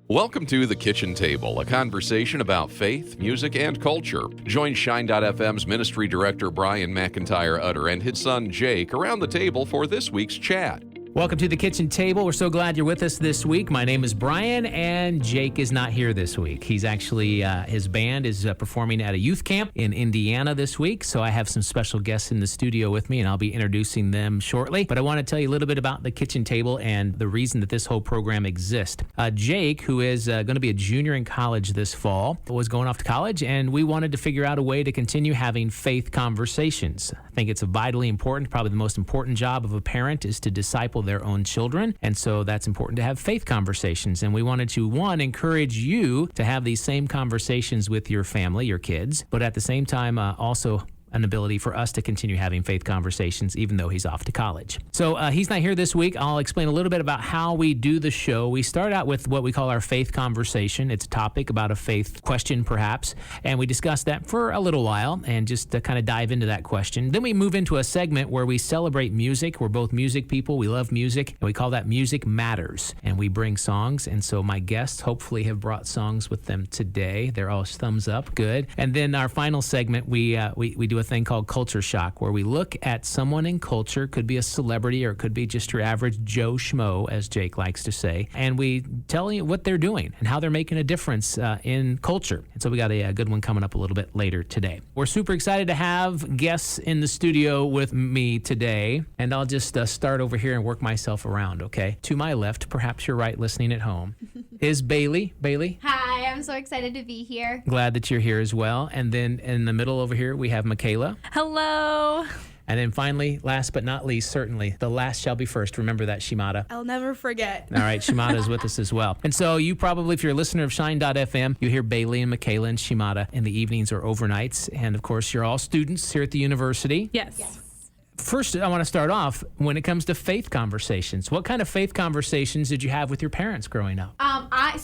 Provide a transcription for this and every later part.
Welcome to The Kitchen Table, a conversation about faith, music, and culture. Join Shine.fm's ministry director Brian McIntyre Utter and his son Jake around the table for this week's chat. Welcome to The Kitchen Table. We're so glad you're with us this week. My name is Brian, and Jake is not here this week. He's actually, his band is performing at a youth camp in Indiana this week, so I have some special guests in the studio with me, and I'll be introducing them shortly. But I want to tell you a little bit about The Kitchen Table and the reason that this whole program exists. Jake, who is going to be a junior in college this fall, was going off to college, and we wanted to figure out a way to continue having faith conversations. I think it's vitally important, probably the most important job of a parent is to disciple their own children, and so that's important to have faith conversations. And we wanted to, one, encourage you to have these same conversations with your family, your kids, but at the same time also an ability for us to continue having faith conversations even though he's off to college. So he's not here this week. I'll explain a little bit about how we do the show. We start out with what we call our faith conversation. It's a topic about a faith question perhaps, and we discuss that for a little while and just to kind of dive into that question. Then we move into a segment where we celebrate music. We're both music people. We love music, and we call that Music Matters, and we bring songs. And so my guests hopefully have brought songs with them today. They're all thumbs up, good. And then our final segment, we do a thing called Culture Shock, where we look at someone in culture, could be a celebrity or it could be just your average Joe Schmo, as Jake likes to say, and we tell you what they're doing and how they're making a difference in culture. And so we got a good one coming up a little bit later today. We're super excited to have guests in the studio with me today, and I'll just start over here and work myself around, okay? To my left, perhaps you're right listening at home, is Bailey. Bailey? Hi, I'm so excited to be here. Glad that you're here as well. And then in the middle over here, we have Michaela. Hello. And then finally, last but not least, certainly, the last shall be first. Remember that, Shimada. I'll never forget. All right, Shimada is with us as well. And so you probably, if you're a listener of Shine.fm, you hear Bailey and Michaela and Shimada in the evenings or overnights. And of course, you're all students here at the university. Yes. First, I want to start off when it comes to faith conversations. What kind of faith conversations did you have with your parents growing up?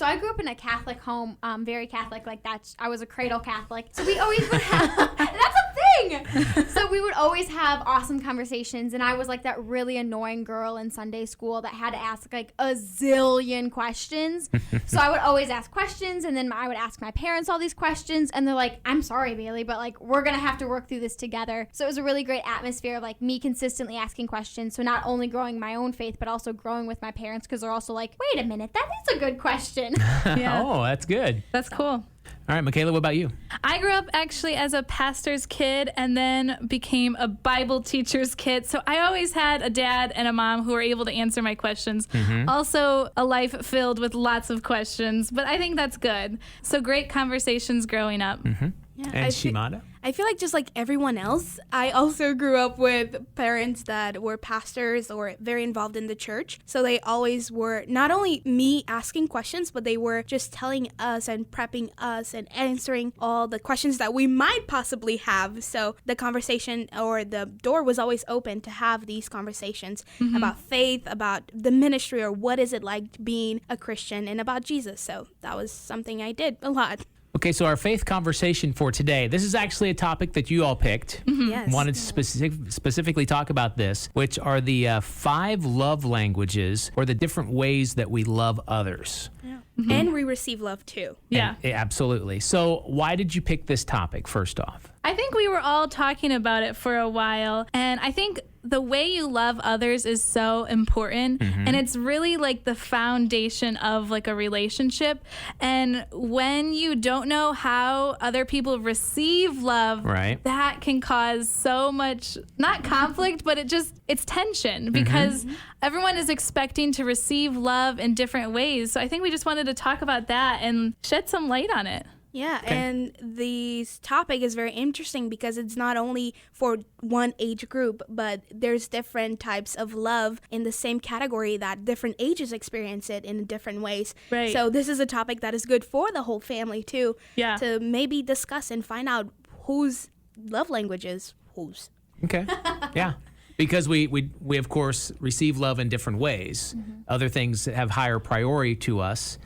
I grew up in a Catholic home, very Catholic, like that. I was a cradle Catholic, so we always would have. That's a thing. So we would always have awesome conversations, and I was like that really annoying girl in Sunday school that had to ask like a zillion questions. So I would always ask questions, and then I would ask my parents all these questions, and they're like, "I'm sorry, Bailey, but like we're gonna have to work through this together." So it was a really great atmosphere of like me consistently asking questions. So not only growing my own faith, but also growing with my parents, because they're also like, wait a minute, that is a good question. Yeah. Oh, that's good. That's cool. All right, Michaela, what about you? I grew up actually as a pastor's kid and then became a Bible teacher's kid. So I always had a dad and a mom who were able to answer my questions. Mm-hmm. Also, a life filled with lots of questions, but I think that's good. So great conversations growing up. Mm-hmm. Yeah. And Shimada? I feel like just like everyone else, I also grew up with parents that were pastors or very involved in the church. So they always were not only me asking questions, but they were just telling us and prepping us and answering all the questions that we might possibly have. So the conversation or the door was always open to have these conversations about faith, about the ministry, or what is it like being a Christian, and about Jesus. So that was something I did a lot. Okay, so our faith conversation for today, this is actually a topic that you all picked. Mm-hmm. Yes. Wanted to specifically talk about this, which are the 5 love languages, or the different ways that we love others. Yeah. Mm-hmm. And we receive love too. Yeah. Absolutely. So why did you pick this topic first off? I think we were all talking about it for a while, and I think the way you love others is so important, and it's really like the foundation of like a relationship. And when you don't know how other people receive love, right, that can cause so much, not conflict, but it's tension, because everyone is expecting to receive love in different ways. So I think we just wanted to talk about that and shed some light on it. Yeah, okay. And this topic is very interesting because it's not only for one age group, but there's different types of love in the same category that different ages experience it in different ways. Right. So this is a topic that is good for the whole family too, yeah, to maybe discuss and find out whose love language is whose. Okay, yeah. Because we of course receive love in different ways. Other things have higher priority to us,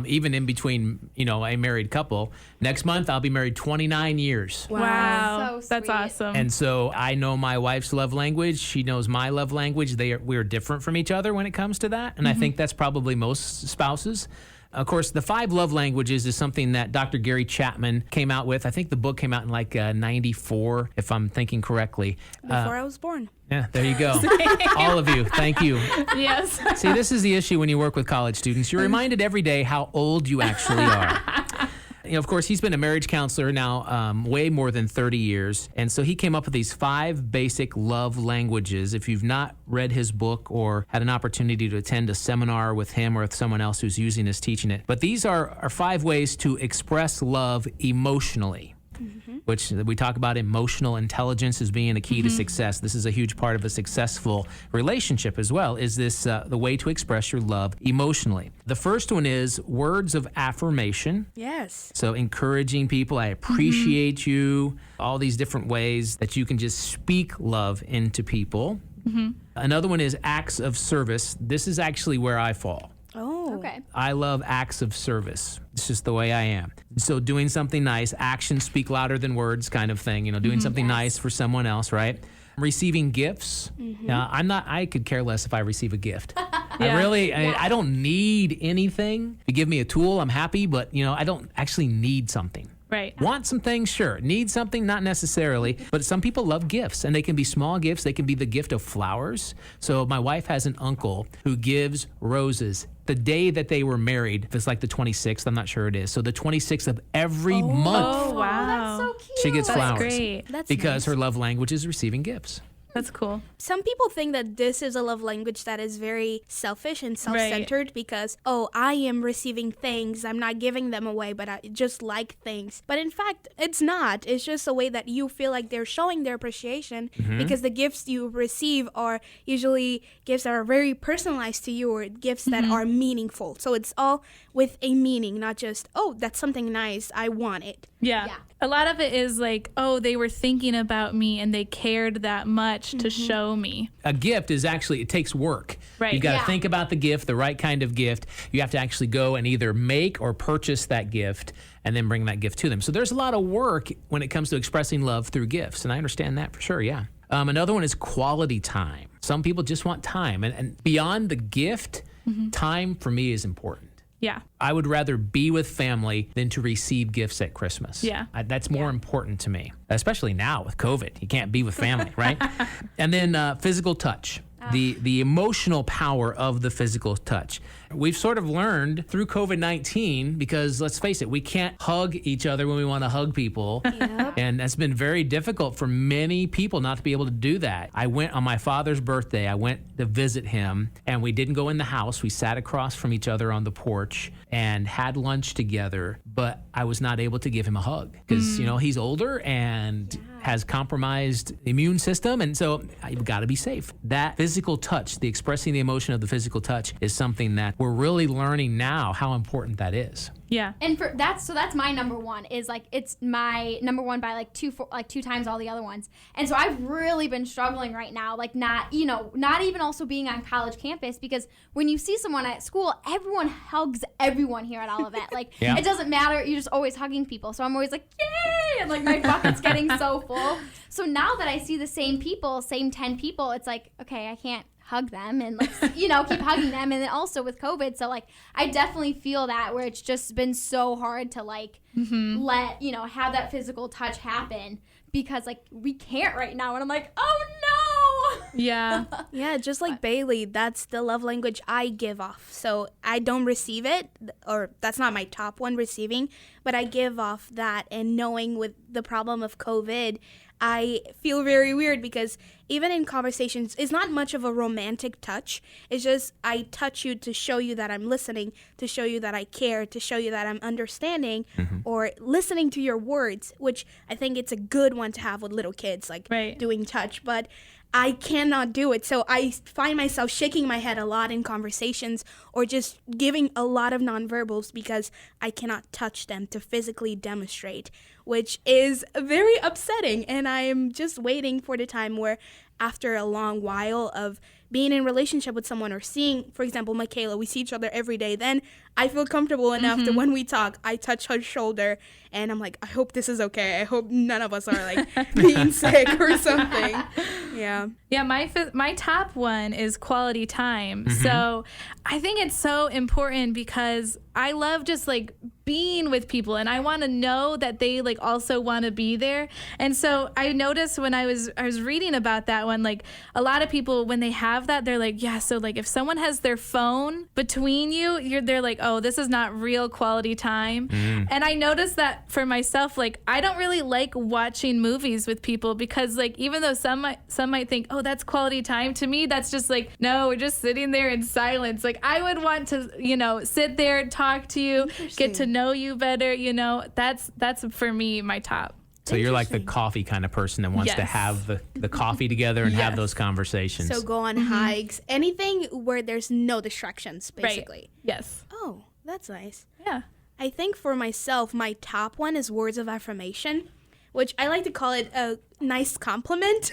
even in between, a married couple. Next month, I'll be married 29 years. Wow. So That's sweet. awesome. And so I know my wife's love language. She knows my love language. We're different from each other when it comes to that. And I think that's probably most spouses. Of course, the 5 love languages is something that Dr. Gary Chapman came out with. I think the book came out in like 94, if I'm thinking correctly. Before I was born. Yeah, there you go. All of you, thank you. Yes. See, this is the issue when you work with college students. You're reminded every day how old you actually are. You know, of course, he's been a marriage counselor now way more than 30 years. And so he came up with these 5 basic love languages. If you've not read his book or had an opportunity to attend a seminar with him or with someone else who's using this, teaching it. But these are 5 ways to express love emotionally. Which we talk about emotional intelligence as being a key to success. This is a huge part of a successful relationship as well, is this the way to express your love emotionally. The first one is words of affirmation. Yes. So encouraging people, I appreciate you, all these different ways that you can just speak love into people. Another one is acts of service. This is actually where I fall. Oh. Okay. I love acts of service. It's just the way I am. So doing something nice, actions speak louder than words kind of thing, you know, doing something nice for someone else, right? Receiving gifts. I could care less if I receive a gift. I don't need anything. If you give me a tool, I'm happy, but you know, I don't actually need something. Right. Want some things? Sure. Need something? Not necessarily. But some people love gifts, and they can be small gifts. They can be the gift of flowers. So my wife has an uncle who gives roses the day that they were married. If it's like the 26th, I'm not sure it is. So the 26th of every month, Oh, wow. That's so cute. she gets That's flowers. great. That's Because nice. her love language is receiving gifts. That's cool. Some people think that this is a love language that is very selfish and self-centered because, oh, I am receiving things. I'm not giving them away, but I just like things. But in fact, it's not. It's just a way that you feel like they're showing their appreciation because the gifts you receive are usually gifts that are very personalized to you or gifts that are meaningful. So it's all with a meaning, not just, oh, that's something nice. I want it. Yeah. Yeah. A lot of it is like, oh, they were thinking about me and they cared that much to show me. A gift is actually, it takes work. Right. You got to Yeah. think about the gift, the right kind of gift. You have to actually go and either make or purchase that gift and then bring that gift to them. So there's a lot of work when it comes to expressing love through gifts. And I understand that for sure, yeah. Another one is quality time. Some people just want time. And beyond the gift, time for me is important. Yeah. I would rather be with family than to receive gifts at Christmas. Yeah. That's more important to me, especially now with COVID. You can't be with family, right? And then physical touch. The emotional power of the physical touch. We've sort of learned through COVID-19, because let's face it, we can't hug each other when we want to hug people. And that's been very difficult for many people not to be able to do that. I went on my father's birthday, I went to visit him, and we didn't go in the house. We sat across from each other on the porch and had lunch together, but I was not able to give him a hug because, you know, he's older and has compromised immune system, and so you've got to be safe. That physical touch, the expressing the emotion of the physical touch, is something that we're really learning now how important that is. Yeah. And that's my number one, is like, it's my number one by like two times all the other ones. And so I've really been struggling right now, like not even also being on college campus, because when you see someone at school, everyone hugs everyone here at Olivet. Like Yeah. It doesn't matter, you're just always hugging people. So I'm always like, yay! And like my bucket's getting so full. So now that I see the same 10 people, it's like, okay, I can't hug them and like, keep hugging them. And then also with COVID, so like I definitely feel that, where it's just been so hard to like let have that physical touch happen, because like we can't right now. And I'm like, oh no. Yeah. Yeah, just like Bailey, that's the love language I give off. So I don't receive it, or that's not my top one receiving, but I give off that. And knowing with the problem of COVID, I feel very weird because even in conversations, it's not much of a romantic touch. It's just I touch you to show you that I'm listening, to show you that I care, to show you that I'm understanding or listening to your words, which I think it's a good one to have with little kids, like doing touch. But I cannot do it. So I find myself shaking my head a lot in conversations or just giving a lot of nonverbals because I cannot touch them to physically demonstrate, which is very upsetting. And I am just waiting for the time where, after a long while of being in relationship with someone or seeing, for example, Michaela, we see each other every day, then I feel comfortable enough that when we talk, I touch her shoulder and I'm like, I hope this is okay. I hope none of us are like being sick or something. Yeah. Yeah, my top one is quality time. So I think it's so important because I love just like being with people and I want to know that they like also want to be there. And so I noticed when I was reading about that one, like a lot of people when they have that, they're like, yeah, so like if someone has their phone between you, they're like, oh, this is not real quality time. And I noticed that for myself, like I don't really like watching movies with people because like even though some might think, oh, that's quality time, to me that's just like, no, we're just sitting there in silence. Like I would want to, sit there, talk to you, get to know you better, that's for me my top. So you're like the coffee kind of person that wants to have the coffee together and have those conversations. So go on hikes, anything where there's no distractions, basically. Right. Yes. Oh, that's nice. Yeah. I think for myself, my top one is words of affirmation, which I like to call it a nice compliment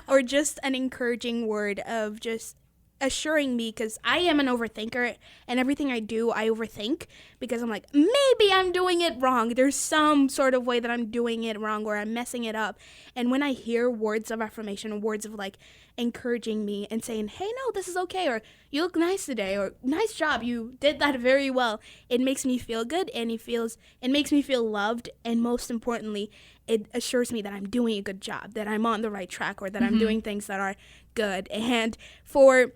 or just an encouraging word of just assuring me, because I am an overthinker and everything I do, I overthink because I'm like, maybe I'm doing it wrong. There's some sort of way that I'm doing it wrong or I'm messing it up. And when I hear words of affirmation, words of like encouraging me and saying, hey, no, this is okay, or you look nice today, or nice job, you did that very well, it makes me feel good and it makes me feel loved. And most importantly, it assures me that I'm doing a good job, that I'm on the right track, or that I'm doing things that are good. And for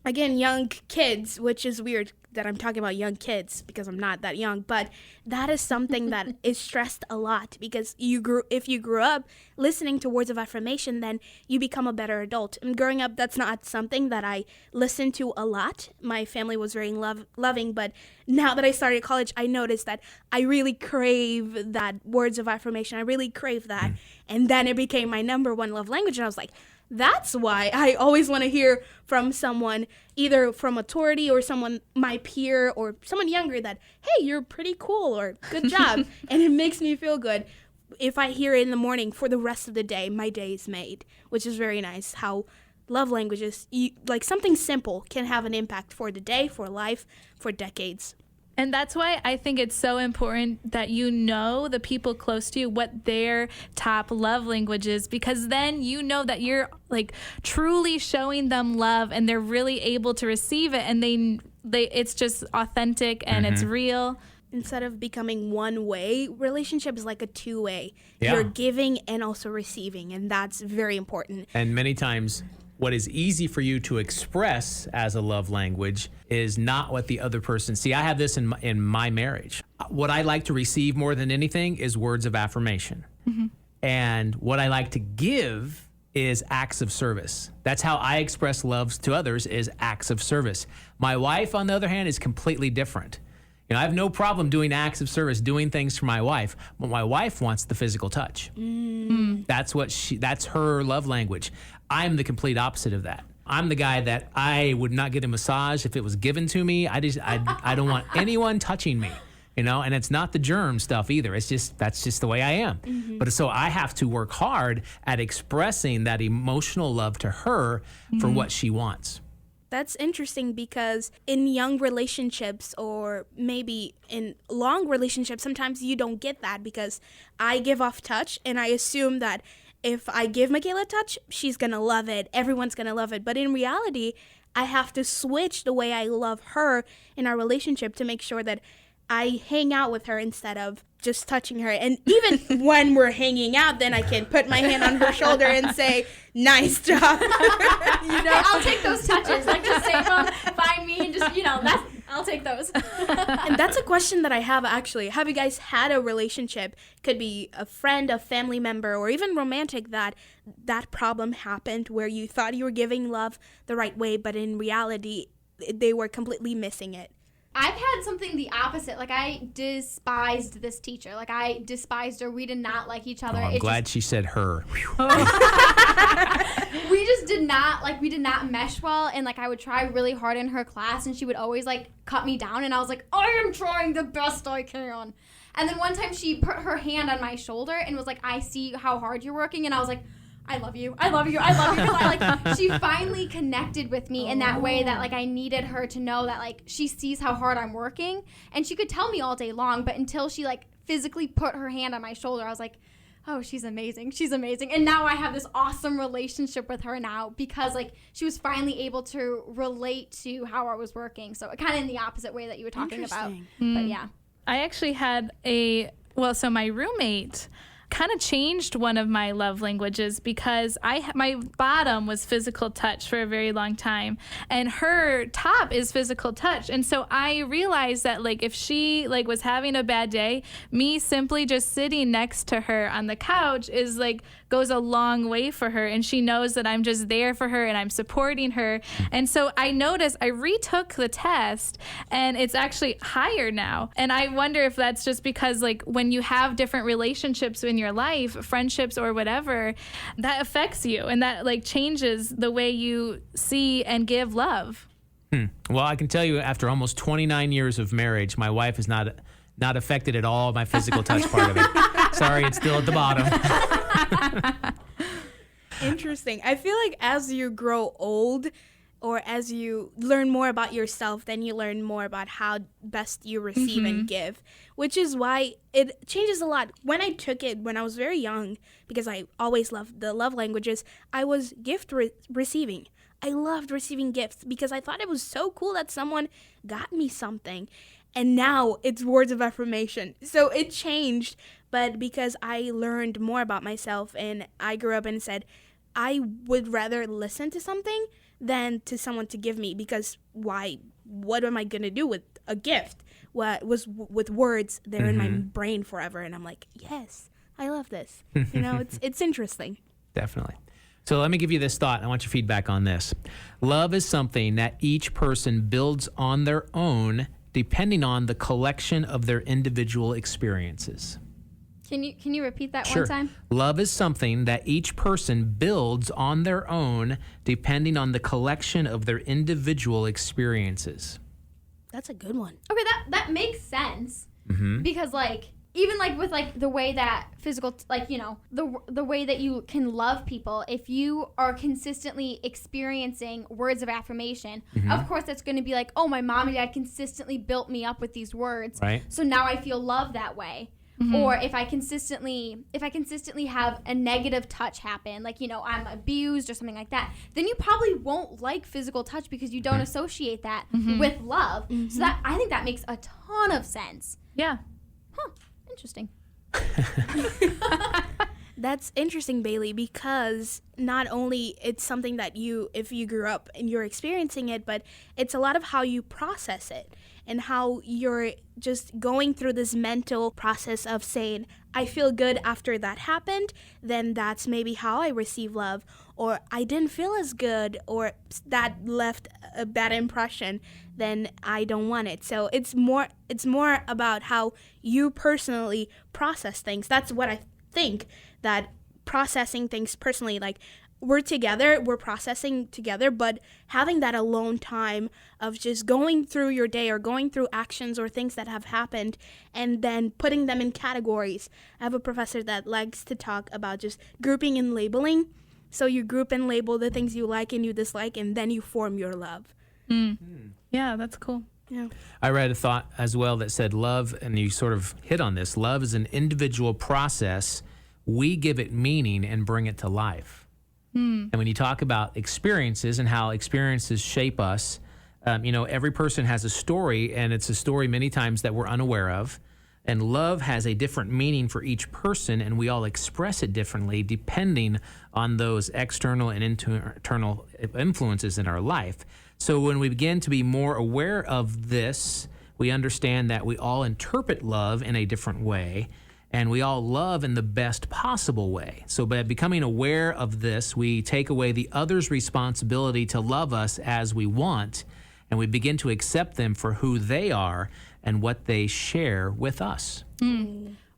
again, young kids, which is weird that I'm talking about young kids because I'm not that young, but that is something that is stressed a lot because if you grew up listening to words of affirmation, then you become a better adult. And growing up, that's not something that I listened to a lot. My family was very loving, but now that I started college, I noticed that I really crave that words of affirmation. I really crave that. And then it became my number one love language. And I was like, that's why I always want to hear from someone, either from authority or someone, my peer or someone younger, that, hey, you're pretty cool or good job. And it makes me feel good. If I hear it in the morning, for the rest of the day, my day is made, which is very nice. How love languages, like something simple, can have an impact for the day, for life, for decades. And that's why I think it's so important that you know the people close to you, what their top love language is, because then you know that you're like truly showing them love and they're really able to receive it, and they it's just authentic and it's real. Instead of becoming one way, relationship is like a two-way. Yeah. You're giving and also receiving, and that's very important. And many times what is easy for you to express as a love language is not what the other person... See, I have this in my marriage. What I like to receive more than anything is words of affirmation. And what I like to give is acts of service. That's how I express love to others, is acts of service. My wife, on the other hand, is completely different. I have no problem doing acts of service, doing things for my wife, but my wife wants the physical touch. That's her love language. I'm the complete opposite of that. I'm the guy that I would not get a massage if it was given to me. I don't want anyone touching me, and it's not the germ stuff either. That's just the way I am. But so I have to work hard at expressing that emotional love to her for what she wants. That's interesting because in young relationships, or maybe in long relationships, sometimes you don't get that because I give off touch and I assume that if I give Michaela touch, she's going to love it. Everyone's going to love it. But in reality, I have to switch the way I love her in our relationship to make sure that I hang out with her instead of just touching her. And even when we're hanging out, then I can put my hand on her shoulder and say, nice job. I'll take those touches. Like, just save them, find me, and just, I'll take those. And that's a question that I have, actually. Have you guys had a relationship, could be a friend, a family member, or even romantic, that problem happened where you thought you were giving love the right way, but in reality, they were completely missing it? I've had something the opposite. Like, I despised this teacher. Like, I despised her. We did not like each other. I'm glad she said her. We just did not mesh well. And, like, I would try really hard in her class, and she would always, like, cut me down. And I was like, I am trying the best I can. And then one time she put her hand on my shoulder and was like, I see how hard you're working. And I was like, I love you. I love you. I love you. 'Cause like, she finally connected with me in that way that, like, I needed her to know that, like, she sees how hard I'm working. And she could tell me all day long, but until she, like, physically put her hand on my shoulder, I was like, oh, she's amazing. She's amazing. And now I have this awesome relationship with her now because, like, she was finally able to relate to how I was working. So kind of in the opposite way that you were talking about. But yeah. I actually had so my roommate kind of changed one of my love languages because my bottom was physical touch for a very long time, and her top is physical touch. And so I realized that, like, if she, like, was having a bad day, me simply just sitting next to her on the couch is, like, goes a long way for her, and she knows that I'm just there for her and I'm supporting her. And so I noticed, I retook the test, and it's actually higher now. And I wonder if that's just because, like, when you have different relationships in your life, friendships or whatever, that affects you, and that, like, changes the way you see and give love. Well, I can tell you, after almost 29 years of marriage, my wife is not affected at all by physical touch part of it. Sorry, it's still at the bottom. Interesting. I feel like as you grow old, or as you learn more about yourself, then you learn more about how best you receive and give, which is why it changes a lot. When I took it when I was very young, because I always loved the love languages, I was gift receiving. I loved receiving gifts because I thought it was so cool that someone got me something. And now it's words of affirmation. So it changed, but because I learned more about myself and I grew up and said, I would rather listen to something than to someone to give me, because why? What am I going to do with a gift? What was with words, they're in my brain forever. And I'm like, yes, I love this. You know, it's interesting. Definitely. So let me give you this thought. I want your feedback on this. Love is something that each person builds on their own, depending on the collection of their individual experiences. Can you repeat that Sure. one time? Love is something that each person builds on their own, depending on the collection of their individual experiences. That's a good one. Okay, that makes sense. Because, like, even, like, with, like, the way that physical, like, you know, the way that you can love people, if you are consistently experiencing words of affirmation, of course that's going to be like, oh, my mom and dad consistently built me up with these words. Right. So now I feel love that way. Or if I consistently have a negative touch happen, like, you know, I'm abused or something like that, then you probably won't like physical touch because you don't associate that with love. So that, I think that makes a ton of sense. Yeah. Huh. Interesting. That's interesting, Bailey, because not only it's something that if you grew up and you're experiencing it, but it's a lot of how you process it and how you're just going through this mental process of saying, I feel good after that happened, then that's maybe how I receive love, or I didn't feel as good, or that left a bad impression, then I don't want it. So it's more about how you personally process things. That's what I think, that processing things personally, like, we're together, we're processing together, but having that alone time of just going through your day or going through actions or things that have happened and then putting them in categories. I have a professor that likes to talk about just grouping and labeling. So you group and label the things you like and you dislike, and then you form your love. Yeah, that's cool. Yeah. I read a thought as well that said love, and you sort of hit on this, love is an individual process. We give it meaning and bring it to life. And when you talk about experiences and how experiences shape us, you know, every person has a story, and it's a story many times that we're unaware of. And love has a different meaning for each person, and we all express it differently depending on those external and internal influences in our life. So when we begin to be more aware of this, we understand that we all interpret love in a different way, and we all love in the best possible way. So by becoming aware of this, we take away the other's responsibility to love us as we want, and we begin to accept them for who they are and what they share with us.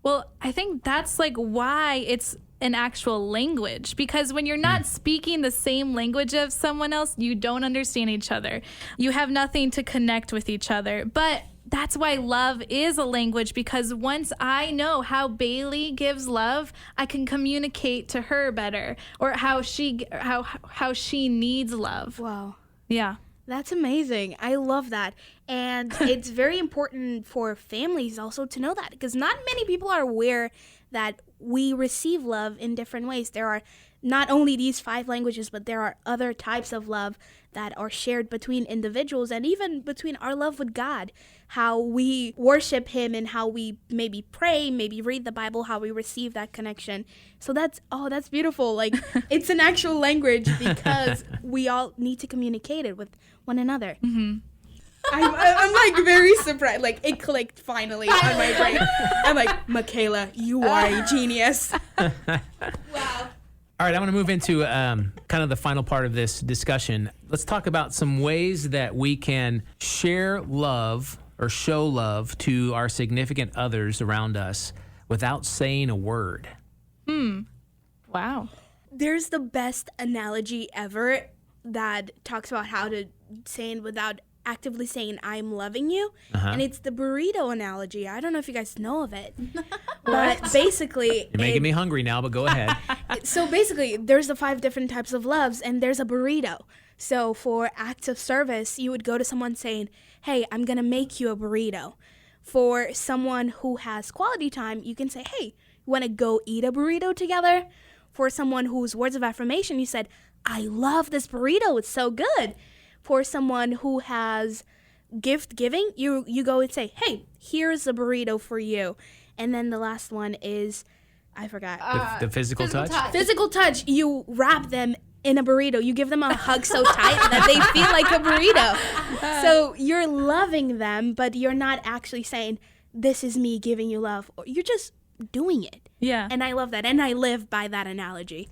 Well, I think that's, like, why it's an actual language, because when you're not speaking the same language of someone else, you don't understand each other. You have nothing to connect with each other. But that's why love is a language, because once I know how Bailey gives love, I can communicate to her better, or how she needs love. Wow. Yeah. That's amazing. I love that. And it's very important for families also to know that, because not many people are aware that we receive love in different ways. There are not only these 5 languages, but there are other types of love that are shared between individuals and even between our love with God, how we worship Him and how we maybe pray, maybe read the Bible, how we receive that connection. So that's beautiful. Like, it's an actual language because we all need to communicate it with one another. Mm-hmm. I'm like very surprised. Like, it clicked finally on my brain. I'm like, Michaela, you are a genius. Wow. All right, I want to move into kind of the final part of this discussion. Let's talk about some ways that we can share love or show love to our significant others around us without saying a word. Wow. There's the best analogy ever that talks about how to say it without actively saying I'm loving you, and it's the burrito analogy. I don't know if you guys know of it, but basically You're making me hungry now, but go ahead. so basically there's the 5 different types of loves, and there's a burrito. So for acts of service, you would go to someone saying, hey, I'm gonna make you a burrito. For someone who has quality time, you can say, hey, you want to go eat a burrito together? For someone whose words of affirmation, you said, I love this burrito, it's so good. For someone who has gift giving, you go and say, hey, here's a burrito for you. And then the last one is, I forgot. The physical touch? Physical touch. You wrap them in a burrito. You give them a hug so tight that they feel like a burrito. So you're loving them, but you're not actually saying, this is me giving you love. You're just doing it. Yeah. And I love that. And I live by that analogy.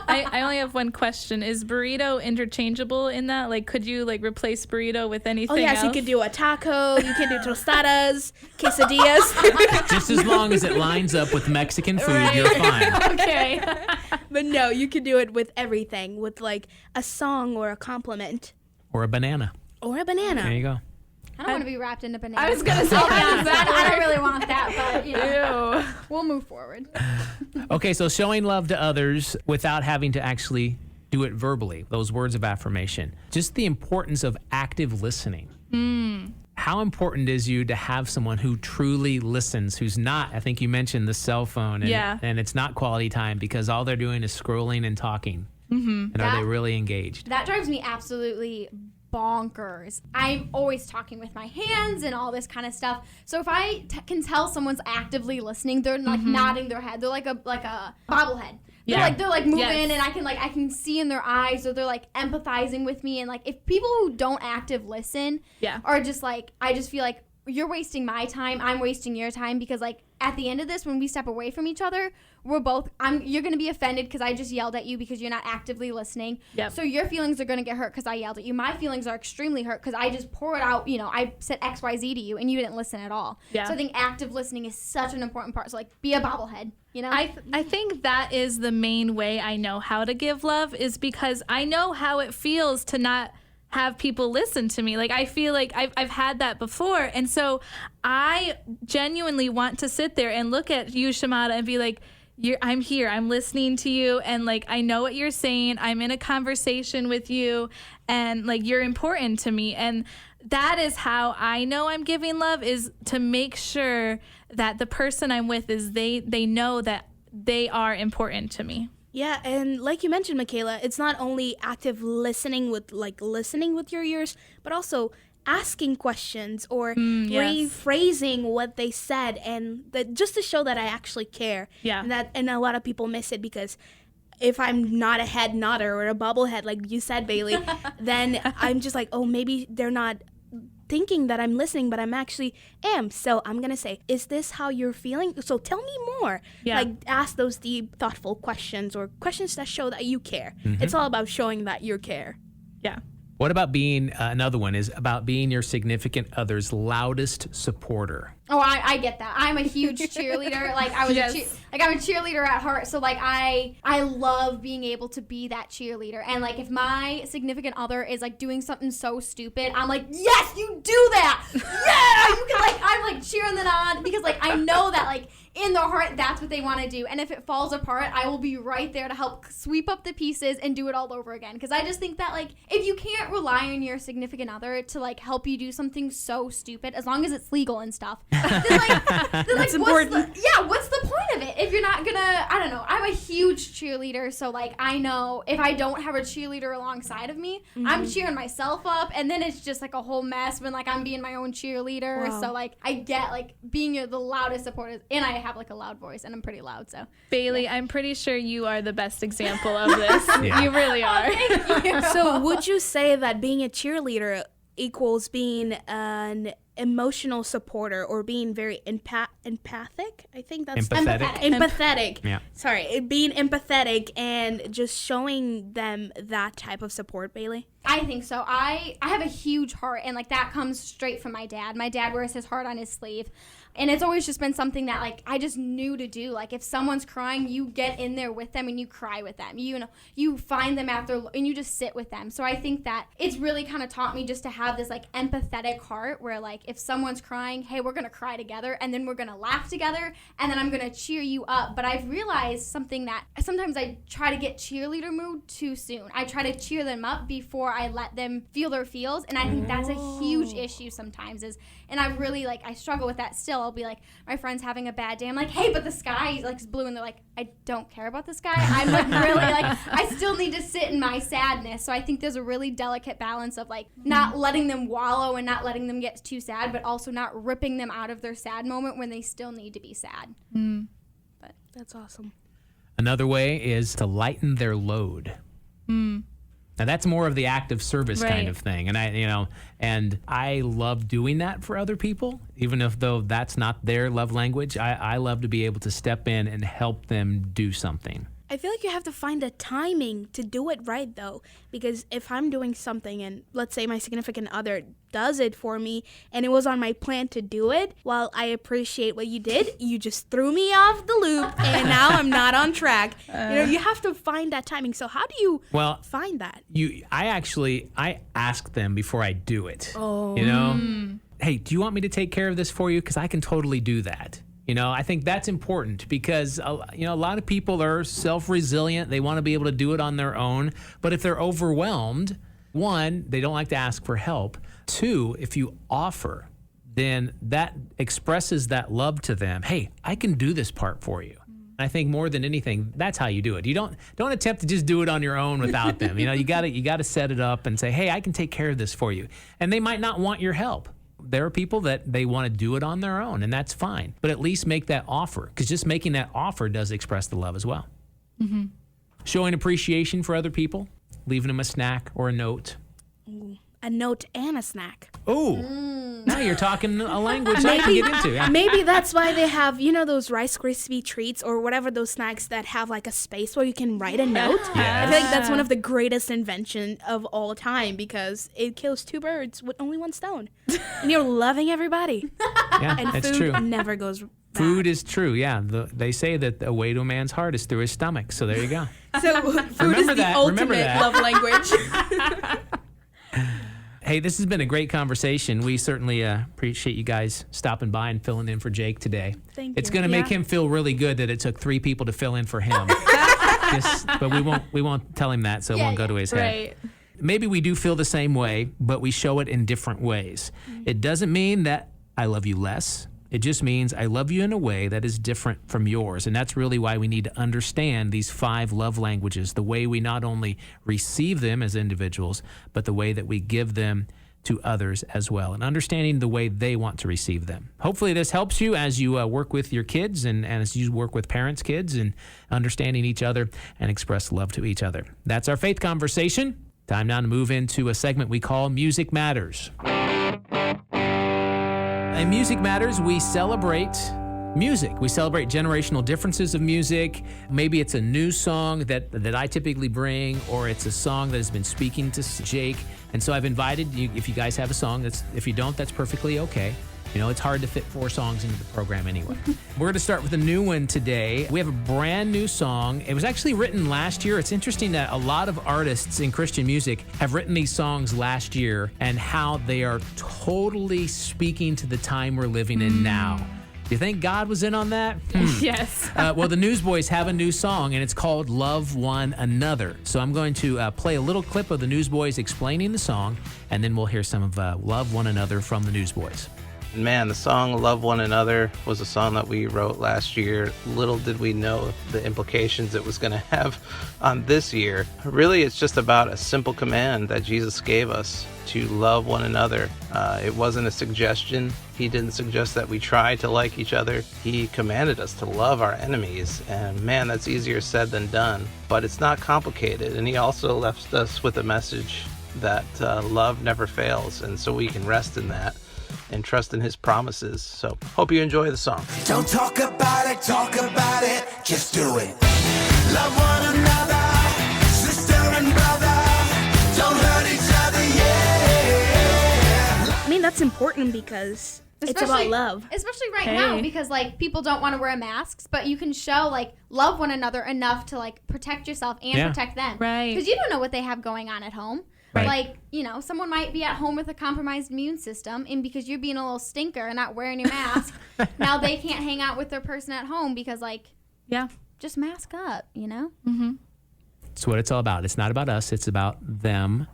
I only have one question. Is burrito interchangeable in that? Like, could you like replace burrito with anything Oh, yes, else? you could do a taco. You can do tostadas, quesadillas. Just as long as it lines up with Mexican food, you're fine. Okay. But no, you could do it with everything, with like a song or a compliment. Or a banana. Or a banana. There you go. I don't want to be wrapped in a banana. I was gonna say, how does that I don't work? really want that, but you know, Ew. we'll move forward. Okay, so showing love to others without having to actually do it verbally, those words of affirmation. Just the importance of active listening. How important is you to have someone who truly listens, who's not, I think you mentioned the cell phone, and it's not quality time because all they're doing is scrolling and talking. And are they really engaged? That drives me absolutely bonkers. I'm always talking with my hands and all this kind of stuff. So if I can tell someone's actively listening, they're like nodding their head. They're like a bobblehead. They're like moving, and I can see in their eyes, or they're like empathizing with me. And like if people who don't active listen are just like, I just feel like you're wasting my time, I'm wasting your time, because like at the end of this, when we step away from each other, you're going to be offended because I just yelled at you because you're not actively listening. So your feelings are going to get hurt because I yelled at you. My feelings are extremely hurt because I just poured out, I said XYZ to you and you didn't listen at all. So I think active listening is such an important part. So like, be a bobblehead, I think that is the main way I know how to give love, is because I know how it feels to not have people listen to me. Like, I feel like I've had that before. And so I genuinely want to sit there and look at you, Shamada, and be like, I'm here. I'm listening to you. And like, I know what you're saying. I'm in a conversation with you. And like, you're important to me. And that is how I know I'm giving love, is to make sure that the person I'm with is they know that they are important to me. Yeah, and like you mentioned, Michaela, it's not only active listening with your ears, but also asking questions or rephrasing what they said, and just to show that I actually care. Yeah. And a lot of people miss it because if I'm not a head nodder or a bobblehead, like you said, Bailey, then I'm just like, oh, maybe they're not thinking that I'm listening, but I'm actually am. So I'm going to say, is this how you're feeling? So tell me more. Like, ask those deep, thoughtful questions, or questions that show that you care. It's all about showing that you care. Yeah. What about being, another one is about being your significant other's loudest supporter? Oh, I get that. I'm a huge cheerleader. Like I was I'm a cheerleader at heart. So like I love being able to be that cheerleader. And like if my significant other is like doing something so stupid, I'm like, yes, you do that. Yeah, you can like I'm like cheering them on because like I know that like in their heart that's what they want to do. And if it falls apart, I will be right there to help sweep up the pieces and do it all over again. Because I just think that like if you can't rely on your significant other to like help you do something so stupid, as long as it's legal and stuff. That's important. What's the point of it if you're not gonna, I don't know, I'm a huge cheerleader, so like I know if I don't have a cheerleader alongside of me, I'm cheering myself up, and then it's just like a whole mess when like I'm being my own cheerleader. Wow. So like I get like being the loudest supporter, and I have like a loud voice and I'm pretty loud. So Bailey, I'm pretty sure you are the best example of this. You really are. Thank you. So would you say that being a cheerleader equals being an emotional supporter or being very empathic? I think that's empathetic. Yeah. Sorry, being empathetic and just showing them that type of support, Bailey? I think so. I have a huge heart, and like that comes straight from my dad. My dad wears his heart on his sleeve. And it's always just been something that like I just knew to do. Like if someone's crying, you get in there with them and you cry with them. You know, you find them after and you just sit with them. So I think that it's really kind of taught me just to have this like empathetic heart where like if someone's crying, hey, we're gonna cry together and then we're gonna laugh together and then I'm gonna cheer you up. But I've realized something that sometimes I try to get cheerleader mood too soon. I try to cheer them up before I let them feel their feels, and I think that's a huge issue sometimes. And I really like I struggle with that still. I'll be like, my friend's having a bad day. I'm like, hey, but the sky like is blue, and they're like, I don't care about the sky. I'm like really like I still need to sit in my sadness. So I think there's a really delicate balance of like not letting them wallow and not letting them get too sad, but also not ripping them out of their sad moment when they still need to be sad. But that's awesome. Another way is to lighten their load. Now that's more of the active service kind of thing, and I love doing that for other people, even if though that's not their love language. I love to be able to step in and help them do something. I feel like you have to find the timing to do it right, though, because if I'm doing something and let's say my significant other does it for me and it was on my plan to do it, while I appreciate what you did, you just threw me off the loop and now I'm not on track. You have to find that timing. So how do you find that? I ask them before I do it. Hey, do you want me to take care of this for you? Because I can totally do that. I think that's important because, a lot of people are self-resilient. They want to be able to do it on their own. But if they're overwhelmed, one, they don't like to ask for help. Two, if you offer, then that expresses that love to them. Hey, I can do this part for you. I think more than anything, that's how you do it. You don't attempt to just do it on your own without them. You gotta set it up and say, hey, I can take care of this for you. And they might not want your help. There are people that they want to do it on their own, and that's fine. But at least make that offer, because just making that offer does express the love as well. Showing appreciation for other people, leaving them a snack or a note. A note and a snack. Oh, now you're talking a language I can get into. Yeah. Maybe that's why they have, those Rice Krispie treats or whatever those snacks that have like a space where you can write a note. Yes. I feel like that's one of the greatest inventions of all time because it kills two birds with only one stone. And you're loving everybody. Yeah, and that's food true. never goes bad. Food is true, yeah. They say that the way to a man's heart is through his stomach. So there you go. So food is the ultimate love language. Hey, this has been a great conversation. We certainly appreciate you guys stopping by and filling in for Jake today. Thank you. It's going to make him feel really good that it took 3 people to fill in for him. But we won't tell him that, so it won't go to his head. Right. Maybe we do feel the same way, but we show it in different ways. It doesn't mean that I love you less. It just means I love you in a way that is different from yours. And that's really why we need to understand these 5 love languages, the way we not only receive them as individuals, but the way that we give them to others as well, and understanding the way they want to receive them. Hopefully this helps you as you work with your kids and as you work with parents' kids and understanding each other and express love to each other. That's our faith conversation. Time now to move into a segment we call Music Matters. In Music Matters, we celebrate music. We celebrate generational differences of music. Maybe it's a new song that I typically bring, or it's a song that has been speaking to Jake. And so I've invited you, if you guys have a song, if you don't, that's perfectly okay. You know, it's hard to fit 4 songs into the program anyway. We're going to start with a new one today. We have a brand new song. It was actually written last year. It's interesting that a lot of artists in Christian music have written these songs last year and how they are totally speaking to the time we're living in now. Do you think God was in on that? Yes. Well, the Newsboys have a new song, and it's called Love One Another. So I'm going to play a little clip of the Newsboys explaining the song, and then we'll hear some of Love One Another from the Newsboys. Man, the song Love One Another was a song that we wrote last year. Little did we know the implications it was going to have on this year. Really, it's just about a simple command that Jesus gave us to love one another. It wasn't a suggestion. He didn't suggest that we try to like each other. He commanded us to love our enemies. And man, that's easier said than done. But it's not complicated. And he also left us with a message that love never fails. And so we can rest in that and trust in his promises. So hope you enjoy the song. Don't talk about it, just do it. Love one another, sister and brother. Don't hurt each other, yeah. I mean, that's important because it's about love. Especially right now, because like people don't want to wear masks, but you can show like love one another enough to like protect yourself and protect them. Right. Because you don't know what they have going on at home. Right. Like, you know, someone might be at home with a compromised immune system, and because you're being a little stinker and not wearing your mask, now they can't hang out with their person at home because, like, just mask up, you know? Mm-hmm. That's what it's all about. It's not about us. It's about them.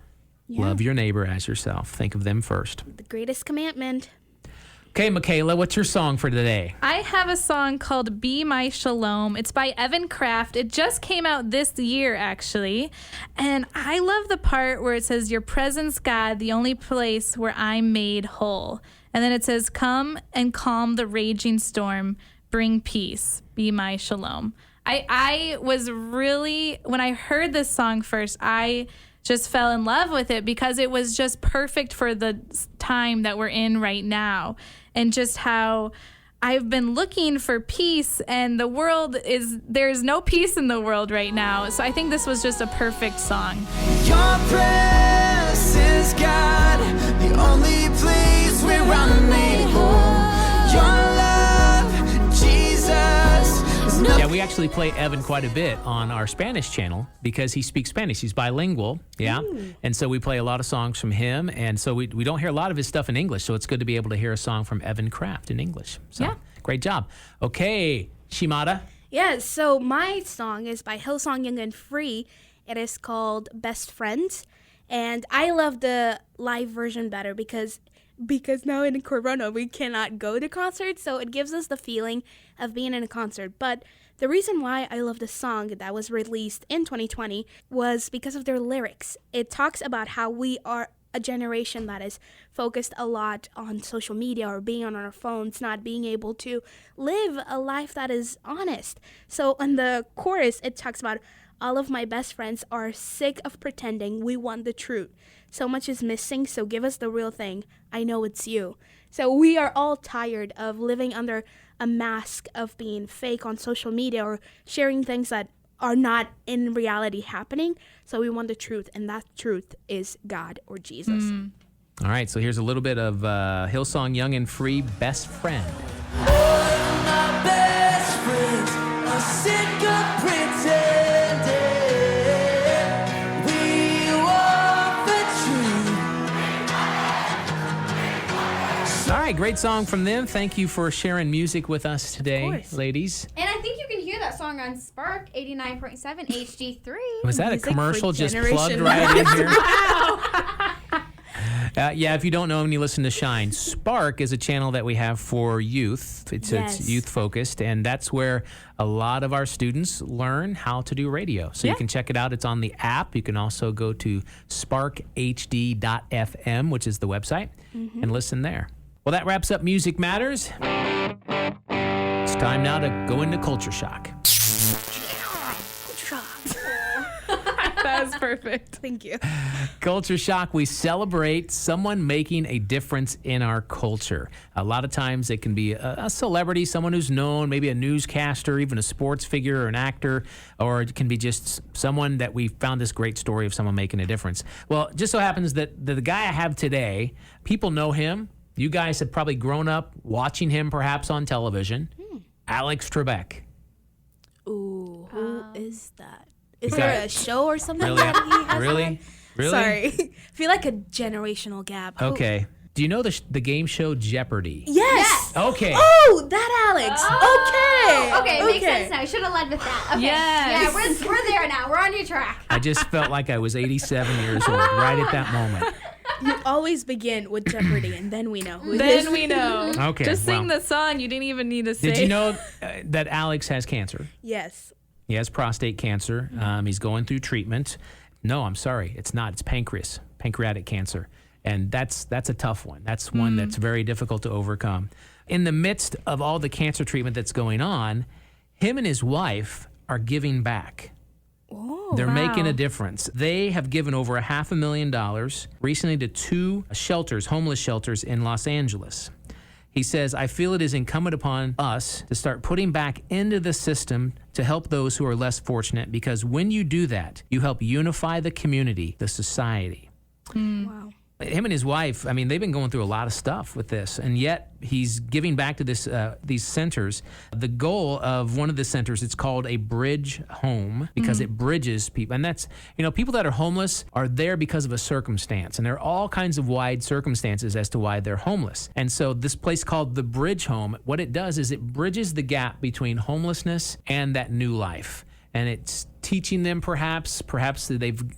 Yeah. Love your neighbor as yourself. Think of them first. The greatest commandment. Okay, Michaela, what's your song for today? I have a song called Be My Shalom. It's by Evan Kraft. It just came out this year, actually. And I love the part where it says, your presence, God, the only place where I'm made whole. And then it says, come and calm the raging storm. Bring peace. Be my shalom. I was really, when I heard this song first, I just fell in love with it because it was just perfect for the time that we're in right now. And just how I've been looking for peace, and there's no peace in the world right now. So I think this was just a perfect song. Your presence, God, the only place where I'm made whole. Your love, Jesus. Yeah, we actually play Evan quite a bit on our Spanish channel because he speaks Spanish. He's bilingual, and so we play a lot of songs from him, and so we don't hear a lot of his stuff in English, so it's good to be able to hear a song from Evan Kraft in English. So, great job. Okay, Shimada. Yeah, so my song is by Hillsong Young and Free. It is called Best Friends, and I love the live version better because now in Corona we cannot go to concerts, so it gives us the feeling of being in a concert. But the reason why I love the song that was released in 2020 was because of their lyrics. It talks about how we are a generation that is focused a lot on social media or being on our phones, not being able to live a life that is honest. So in the chorus, it talks about all of my best friends are sick of pretending, we want the truth. So much is missing, so give us the real thing. I know it's you. So we are all tired of living under a mask of being fake on social media or sharing things that are not in reality happening. So we want the truth, and that truth is God or Jesus. All right, so here's a little bit of Hillsong Young and Free, Best Friend. All of my best friends are sick of pretending. We want the truth. All right, great song from them. Thank you for sharing music with us today, ladies. And I think you can hear that song on Spark 89.7 HD3. Was that a Music commercial for just generation. plugged right in here? Yeah, if you don't know and you listen to Shine, Spark is a channel that we have for youth. It's youth focused, and that's where a lot of our students learn how to do radio. So you can check it out. It's on the app. You can also go to sparkhd.fm, which is the website, and listen there. Well, that wraps up Music Matters. It's time now to go into Culture Shock. That That was perfect. Thank you. Culture Shock, we celebrate someone making a difference in our culture. A lot of times it can be a celebrity, someone who's known, maybe a newscaster, even a sports figure or an actor, or it can be just someone that we found this great story of someone making a difference. Well, it just so happens that the guy I have today, people know him. You guys have probably grown up watching him perhaps on television. Alex Trebek. Ooh, who is that? Is Okay. there a show or something Really? that he has Really? on? Really? Sorry. I feel like a generational gap. Who- Okay. Do you know the game show Jeopardy? Yes. Okay. Oh, that Alex. Okay. Okay, makes sense now. You should have led with that. Okay. Yes. Yeah, we're there now. We're on your track. I just felt like I was 87 years old right at that moment. You always begin with Jeopardy, and then we know who it is. Then we know. Okay, Just sing well. the song. You didn't even need to say. Did you know that Alex has cancer? Yes. He has prostate cancer. He's going through treatment. No, I'm sorry. It's not. It's pancreatic cancer. And that's a tough one. That's one that's very difficult to overcome. In the midst of all the cancer treatment that's going on, him and his wife are giving back. They're making a difference. They have given over $500,000 recently to 2 shelters, homeless shelters in Los Angeles. He says, I feel it is incumbent upon us to start putting back into the system to help those who are less fortunate, because when you do that, you help unify the community, the society. Wow. Him and his wife, I mean, they've been going through a lot of stuff with this, and yet he's giving back to these centers. The goal of one of the centers, it's called a bridge home, because it bridges people. And that's, people that are homeless are there because of a circumstance, and there are all kinds of wide circumstances as to why they're homeless. And so this place called the Bridge Home, what it does is it bridges the gap between homelessness and that new life. And it's teaching them perhaps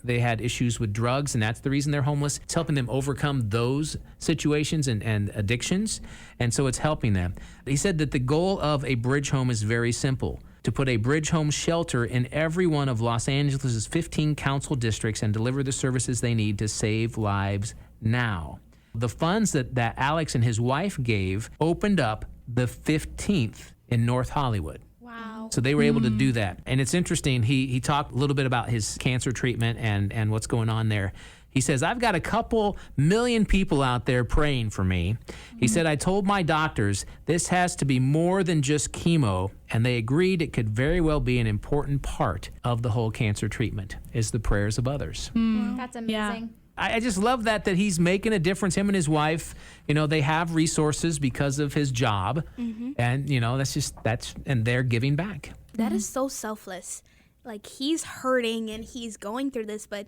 they had issues with drugs, and that's the reason they're homeless. It's helping them overcome those situations and addictions, and so it's helping them. He said that the goal of a bridge home is very simple: to put a bridge home shelter in every one of Los Angeles' 15 council districts and deliver the services they need to save lives now. The funds that Alex and his wife gave opened up the 15th in North Hollywood. Wow. So they were able to do that. And it's interesting, he talked a little bit about his cancer treatment and what's going on there. He says, I've got a couple million people out there praying for me. He said, I told my doctors this has to be more than just chemo, and they agreed it could very well be an important part of the whole cancer treatment, is the prayers of others. That's amazing. Yeah. I just love that he's making a difference. Him and his wife, they have resources because of his job, and and they're giving back. That is so selfless. Like, he's hurting and he's going through this, but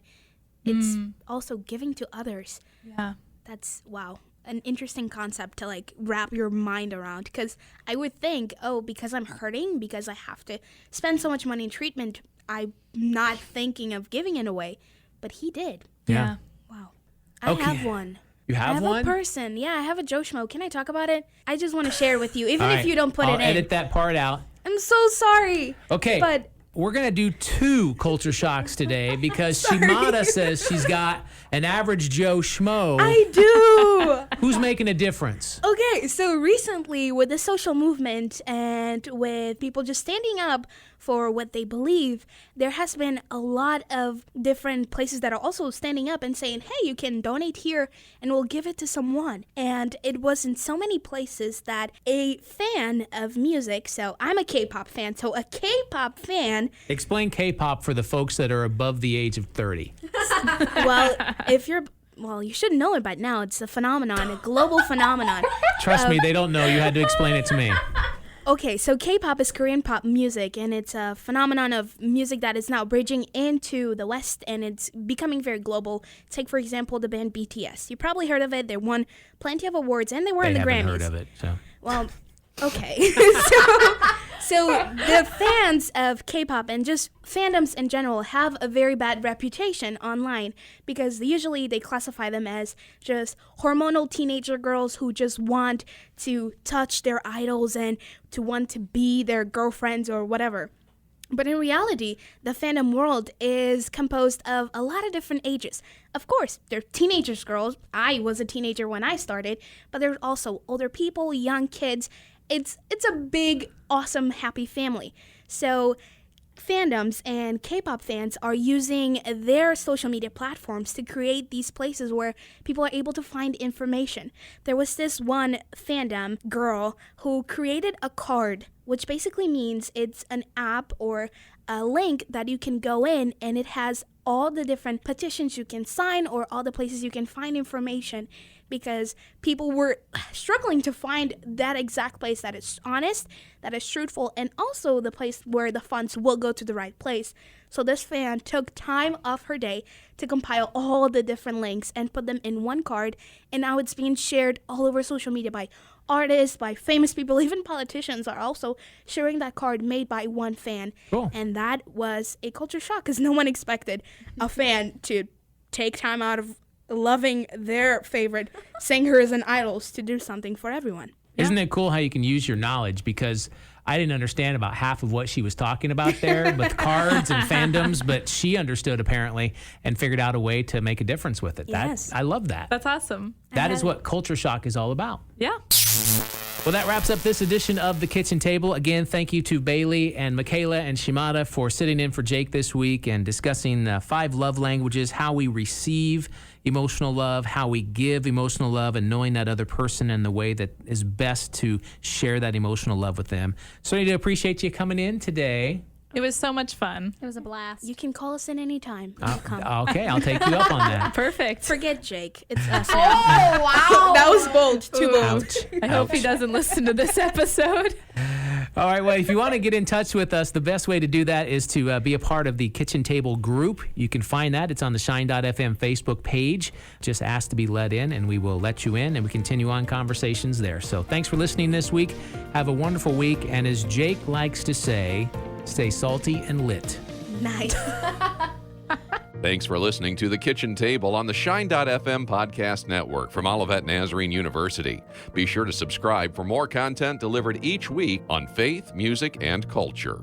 it's also giving to others. Yeah. That's, wow, an interesting concept to, like, wrap your mind around. Because I would think, because I'm hurting, because I have to spend so much money in treatment, I'm not thinking of giving it away. But he did. Yeah. Wow. I Okay. have one. You have I have one? a person. Yeah, I have a Joe Schmo. Can I talk about it? I just want to share it with you, even All if right. you don't put I'll it in. edit that part out. I'm so sorry. Okay. But we're going to do 2 culture shocks today because Shimada says she's got an average Joe Schmo I do. who's making a difference. Okay, so recently with the social movement and with people just standing up for what they believe, there has been a lot of different places that are also standing up and saying, hey, you can donate here and we'll give it to someone. And it was in so many places that a fan of music, so I'm a K-pop fan, so a K-pop fan, Explain K-pop for the folks that are above the age of 30. well, you should know it by now. It's a phenomenon, a global phenomenon. Trust me, they don't know. You had to explain it to me. Okay, so K-pop is Korean pop music, and it's a phenomenon of music that is now bridging into the West, and it's becoming very global. Take, for example, the band BTS. You probably heard of it. They won plenty of awards, and they were in the They haven't Grammys. heard of it, so. Well, okay. So the fans of K-pop and just fandoms in general have a very bad reputation online because usually they classify them as just hormonal teenager girls who just want to touch their idols and to want to be their girlfriends or whatever. But in reality, the fandom world is composed of a lot of different ages. Of course, they're teenagers girls. I was a teenager when I started, but there's also older people, young kids. It's a big, awesome, happy family. So fandoms and K-pop fans are using their social media platforms to create these places where people are able to find information. There was this one fandom girl who created a card, which basically means it's an app or a link that you can go in, and it has all the different petitions you can sign or all the places you can find information, because people were struggling to find that exact place that is honest, that is truthful, and also the place where the funds will go to the right place. So this fan took time off her day to compile all the different links and put them in one card, and now it's being shared all over social media by artists, by famous people, even politicians are also sharing that card made by one fan. Cool. And that was a culture shock because no one expected a fan to take time out of loving their favorite singers and idols to do something for everyone. Isn't it cool how you can use your knowledge? Because I didn't understand about half of what she was talking about there with cards and fandoms, but she understood apparently and figured out a way to make a difference with it. Yes. I love that. That's awesome. That is what Culture Shock is all about. Yeah. Well, that wraps up this edition of The Kitchen Table. Again, thank you to Bailey and Michaela and Shimada for sitting in for Jake this week and discussing 5 love languages, how we receive emotional love, how we give emotional love, and knowing that other person and the way that is best to share that emotional love with them. So I need to appreciate you coming in today. It was so much fun. It was a blast. You can call us in any time. Okay, I'll take you up on that. Perfect. Forget Jake. It's us now. Oh, wow. That was bold. Too bold. Ouch. I hope he Ouch. doesn't listen to this episode. All right, well, if you want to get in touch with us, the best way to do that is to be a part of the Kitchen Table group. You can find that. It's on the Shine.fm Facebook page. Just ask to be let in, and we will let you in, and we continue on conversations there. So thanks for listening this week. Have a wonderful week, and as Jake likes to say, stay salty and lit. Nice. Thanks for listening to The Kitchen Table on the Shine.fm podcast network from Olivet Nazarene University. Be sure to subscribe for more content delivered each week on faith, music, and culture.